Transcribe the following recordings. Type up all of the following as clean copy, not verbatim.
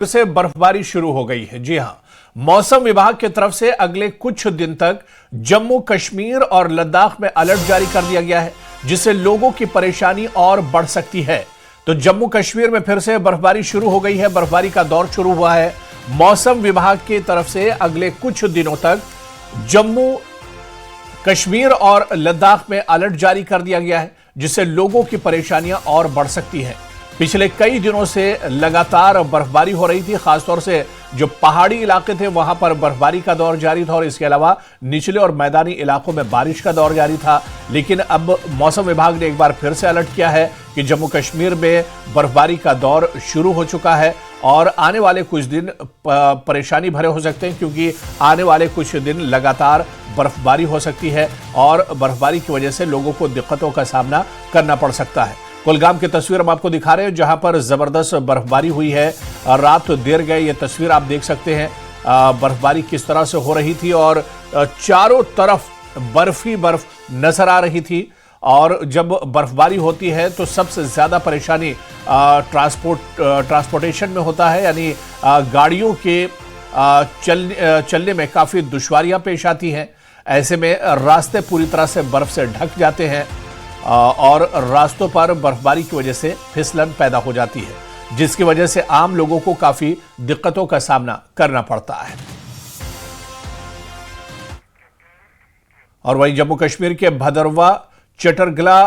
फिर से बर्फबारी शुरू हो गई है। जी हां, मौसम विभाग की तरफ से अगले कुछ दिन तक जम्मू कश्मीर और लद्दाख में अलर्ट जारी कर दिया गया है, जिससे लोगों की परेशानी और बढ़ सकती है। तो जम्मू कश्मीर में फिर से बर्फबारी शुरू हो गई है, बर्फबारी का दौर शुरू हुआ है। मौसम विभाग की तरफ से अगले कुछ दिनों तक जम्मू कश्मीर और लद्दाख में अलर्ट जारी कर दिया गया है, जिससे लोगों की परेशानियां और बढ़ सकती हैं। पिछले कई दिनों से लगातार बर्फबारी हो रही थी, खासतौर से जो पहाड़ी इलाके थे वहां पर बर्फबारी का दौर जारी था और इसके अलावा निचले और मैदानी इलाकों में बारिश का दौर जारी था। लेकिन अब मौसम विभाग ने एक बार फिर से अलर्ट किया है कि जम्मू कश्मीर में बर्फबारी का दौर शुरू हो चुका है और आने वाले कुछ दिन परेशानी भरे हो सकते हैं, क्योंकि आने वाले कुछ दिन लगातार बर्फबारी हो सकती है और बर्फबारी की वजह से लोगों को दिक्कतों का सामना करना पड़ सकता है। कुलगाम की तस्वीर हम आपको दिखा रहे हैं, जहां पर जबरदस्त बर्फबारी हुई है। रात देर गए ये तस्वीर आप देख सकते हैं, बर्फबारी किस तरह से हो रही थी और चारों तरफ बर्फ ही बर्फ नजर आ रही थी। और जब बर्फबारी होती है तो सबसे ज्यादा परेशानी ट्रांसपोर्टेशन में होता है, यानी गाड़ियों के चलने में काफी दुश्वारियां पेश आती हैं। ऐसे में रास्ते पूरी तरह से बर्फ से ढक जाते हैं और रास्तों पर बर्फबारी की वजह से फिसलन पैदा हो जाती है, जिसकी वजह से आम लोगों को काफी दिक्कतों का सामना करना पड़ता है। और वहीं जम्मू कश्मीर के भदरवा चटरगला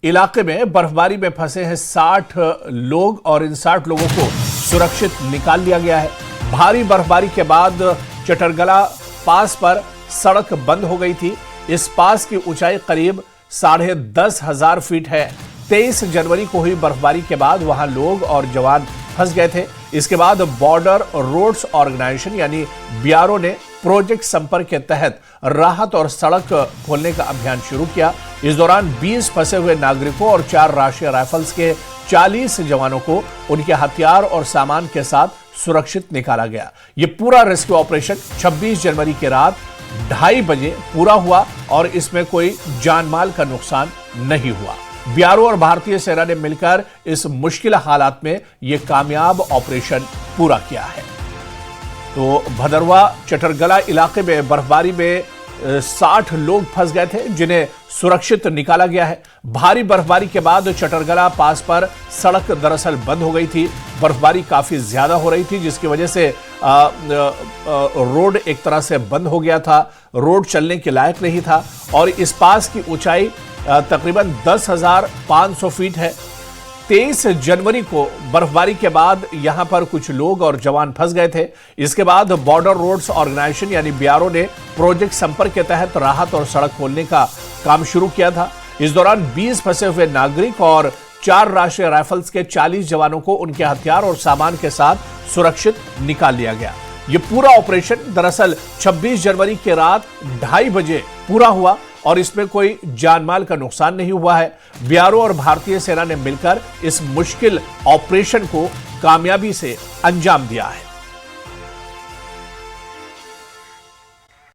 इलाके में बर्फबारी में फंसे हैं 60 लोग और इन 60 लोगों को सुरक्षित निकाल लिया गया है। भारी बर्फबारी के बाद चटरगला पास पर सड़क बंद हो गई थी। इस पास की ऊंचाई करीब 10,500 फीट है। 23 जनवरी को हुई बर्फबारी के बाद वहां लोग और जवान फंस गए थे। इसके बाद बॉर्डर रोड्स ऑर्गेनाइजेशन यानी बीआरओ ने प्रोजेक्ट संपर्क के तहत राहत और सड़क खोलने का अभियान शुरू किया। इस दौरान 20 फंसे हुए नागरिकों और 4 राष्ट्रीय राइफल्स के 40 जवानों को उनके हथियार और सामान के साथ सुरक्षित निकाला गया। यह पूरा रेस्क्यू ऑपरेशन 26 जनवरी की रात 2:30 बजे पूरा हुआ और इसमें कोई जानमाल का नुकसान नहीं हुआ। बीआरओ और भारतीय सेना ने मिलकर इस मुश्किल हालात में यह कामयाब ऑपरेशन पूरा किया है। तो भदरवा चटरगला इलाके में बर्फबारी में 60 लोग फंस गए थे, जिन्हें सुरक्षित निकाला गया है। भारी बर्फबारी के बाद चटरगला पास पर सड़क दरअसल बंद हो गई थी। बर्फबारी काफी ज्यादा हो रही थी, जिसकी वजह से रोड एक तरह से बंद हो गया था, रोड चलने के लायक नहीं था और इस पास की ऊंचाई तकरीबन 10,500 फीट है। 23 जनवरी को बर्फबारी के बाद यहां पर कुछ लोग और जवान फंस गए थे। इसके बाद बॉर्डर रोड्स ऑर्गेनाइजेशन यानी बीआरओ ने प्रोजेक्ट संपर्क के तहत राहत और सड़क खोलने का काम शुरू किया था। इस दौरान 20 फंसे हुए नागरिक और 4 राष्ट्रीय राइफल्स के 40 जवानों को उनके हथियार और सामान के साथ सुरक्षित निकाल लिया गया। यह पूरा ऑपरेशन दरअसल 26 जनवरी की रात 2:30 बजे पूरा हुआ और इसमें कोई जानमाल का नुकसान नहीं हुआ है। बीआरओ और भारतीय सेना ने मिलकर इस मुश्किल ऑपरेशन को कामयाबी से अंजाम दिया है।